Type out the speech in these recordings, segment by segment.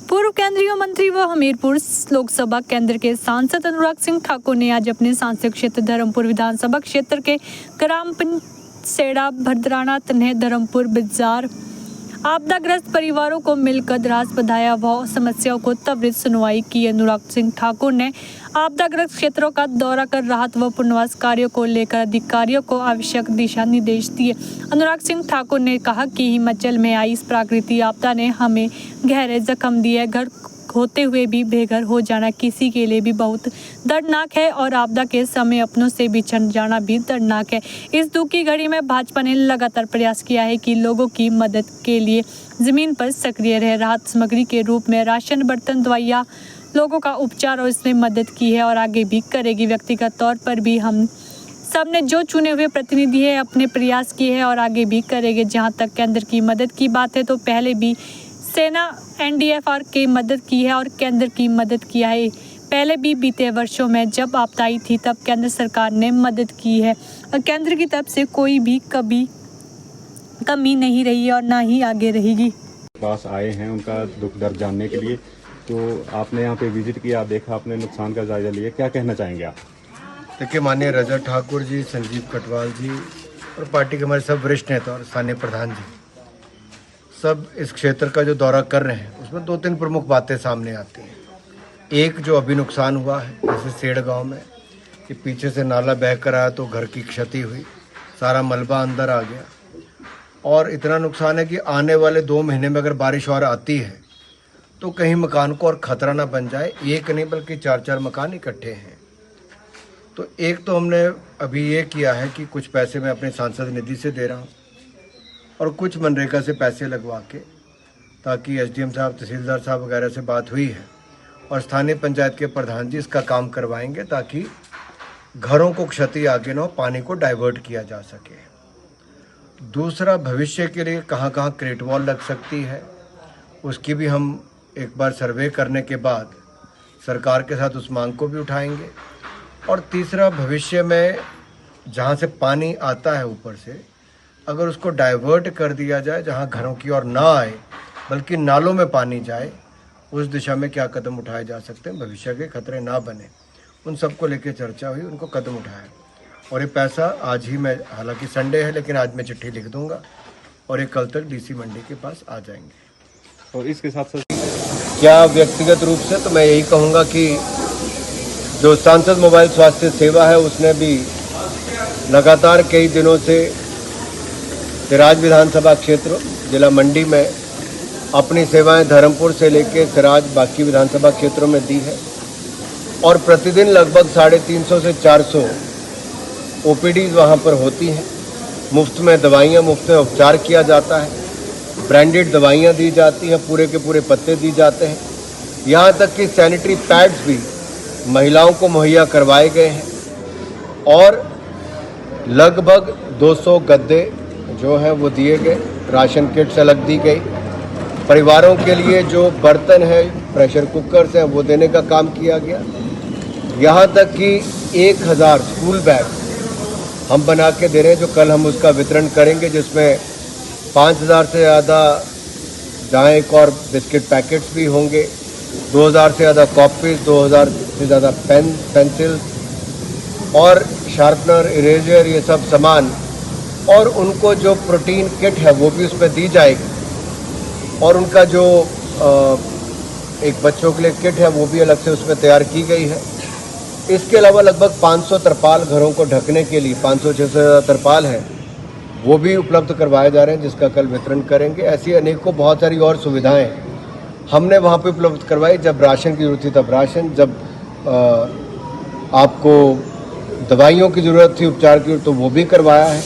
पूर्व केंद्रीय मंत्री व हमीरपुर लोकसभा केंद्र के सांसद अनुराग सिंह ठाकुर ने आज अपने संसदीय क्षेत्र धर्मपुर विधानसभा क्षेत्र के ग्राम पंसेड़ा, भद्राना, तन्हे, धर्मपुर, बिजार आपदाग्रस्त परिवारों को मिलकर राहत बधाया व समस्याओं को त्वरित सुनवाई की। अनुराग सिंह ठाकुर ने आपदाग्रस्त क्षेत्रों का दौरा कर राहत व पुनर्वास कार्यों को लेकर अधिकारियों को आवश्यक दिशा निर्देश दिए। अनुराग सिंह ठाकुर ने कहा कि हिमाचल में आई इस प्राकृतिक आपदा ने हमें गहरे जख्म दिए। घर होते हुए भी बेघर हो जाना किसी के लिए भी बहुत दर्दनाक है और आपदा के समय अपनों से बिछड़ जाना भी दर्दनाक है। इस दुख की घड़ी में भाजपा ने लगातार प्रयास किया है कि लोगों की मदद के लिए जमीन पर सक्रिय रहे। राहत सामग्री के रूप में राशन, बर्तन, दवाइयाँ, लोगों का उपचार और इसमें मदद की है और आगे भी करेगी। व्यक्तिगत तौर पर भी हम सब ने जो चुने हुए प्रतिनिधि है अपने प्रयास किए हैं और आगे भी करेंगे। जहाँ तक केंद्र की मदद की बात है तो पहले भी सेना NDFR की मदद की है और केंद्र की मदद किया है। पहले भी बीते वर्षों में जब आपदा आई थी तब केंद्र सरकार ने मदद की है और केंद्र की तरफ से कोई भी कभी कमी नहीं रही है और ना ही आगे रहेगी। पास आए हैं उनका दुख दर्द जानने के लिए, तो आपने यहाँ पे विजिट किया, देखा, आपने नुकसान का जायजा लिया, क्या कहना चाहेंगे आप? देखिए, माननीय रजत ठाकुर जी, संजीव कटवाल जी और पार्टी के हमारे सब वरिष्ठ नेता और स्थानीय प्रधान जी सब इस क्षेत्र का जो दौरा कर रहे हैं उसमें 2-3 प्रमुख बातें सामने आती हैं। एक जो अभी नुकसान हुआ है जैसे सेड़ गांव में कि पीछे से नाला बह कर आया तो घर की क्षति हुई, सारा मलबा अंदर आ गया और इतना नुकसान है कि आने वाले 2 महीने में अगर बारिश और आती है तो कहीं मकान को और ख़तरा ना बन जाए। एक नहीं बल्कि 4-4 मकान इकट्ठे हैं। तो एक तो हमने अभी ये किया है कि कुछ पैसे मैं अपने सांसद निधि से दे रहा हूँ और कुछ मनरेगा से पैसे लगवा के, ताकि SDM साहब, तहसीलदार साहब वगैरह से बात हुई है और स्थानीय पंचायत के प्रधान जी इसका काम करवाएंगे ताकि घरों को क्षति आगे ना हो, पानी को डाइवर्ट किया जा सके। दूसरा, भविष्य के लिए कहाँ कहाँ क्रेट वॉल लग सकती है उसकी भी हम एक बार सर्वे करने के बाद सरकार के साथ उस मांग को भी उठाएंगे। और तीसरा, भविष्य में जहाँ से पानी आता है ऊपर से अगर उसको डाइवर्ट कर दिया जाए, जहाँ घरों की ओर ना आए बल्कि नालों में पानी जाए, उस दिशा में क्या कदम उठाए जा सकते हैं, भविष्य के खतरे ना बने, उन सबको लेकर चर्चा हुई, उनको कदम उठाया। और ये पैसा आज ही मैं, हालांकि संडे है लेकिन आज मैं चिट्ठी लिख दूंगा और ये कल तक DC मंडी के पास आ जाएंगे। और इसके साथ साथ क्या व्यक्तिगत रूप से तो मैं यही कहूँगा कि जो सांसद मोबाइल स्वास्थ्य सेवा है उसने भी लगातार कई दिनों से सिराज विधानसभा क्षेत्र जिला मंडी में अपनी सेवाएं धर्मपुर से लेकर सिराज बाकी विधानसभा क्षेत्रों में दी है और प्रतिदिन लगभग 350 से 400 OPDs वहां पर होती हैं। मुफ्त में दवाइयां, मुफ्त में उपचार किया जाता है, ब्रांडेड दवाइयां दी जाती हैं, पूरे के पूरे पत्ते दी जाते हैं, यहां तक कि सैनिटरी पैड्स भी महिलाओं को मुहैया करवाए गए हैं और लगभग 200 गद्दे जो है वो दिए गए, राशन किट्स अलग दी गई, परिवारों के लिए जो बर्तन है, प्रेशर कुकर्स हैं, वो देने का काम किया गया। यहाँ तक कि 1000 स्कूल बैग हम बना के दे रहे हैं जो कल हम उसका वितरण करेंगे, जिसमें 5000 से ज़्यादा जहाँ एक और बिस्किट पैकेट्स भी होंगे, 2000 से ज़्यादा कॉपीज, 2000 से ज़्यादा पेन, पेंसिल और शार्पनर, इरेजर, ये सब सामान, और उनको जो प्रोटीन किट है वो भी उसमें दी जाएगी और उनका जो एक बच्चों के लिए किट है वो भी अलग से उसमें तैयार की गई है। इसके अलावा लगभग 500 तरपाल घरों को ढकने के लिए 500-600 तरपाल हैं वो भी उपलब्ध करवाए जा रहे हैं, जिसका कल वितरण करेंगे। ऐसी अनेकों बहुत सारी और सुविधाएं हमने वहाँ पे उपलब्ध करवाई। जब राशन की जरूरत थी तब राशन, जब आपको दवाइयों की ज़रूरत थी, उपचार की, तो वो भी करवाया है।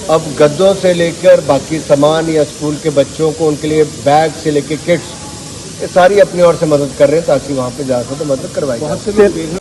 अब गद्दों से लेकर बाकी सामान या स्कूल के बच्चों को उनके लिए बैग से लेकर किट्स, ये सारी अपनी ओर से मदद कर रहे हैं ताकि वहाँ पे जा सके तो मदद करवाई जाए।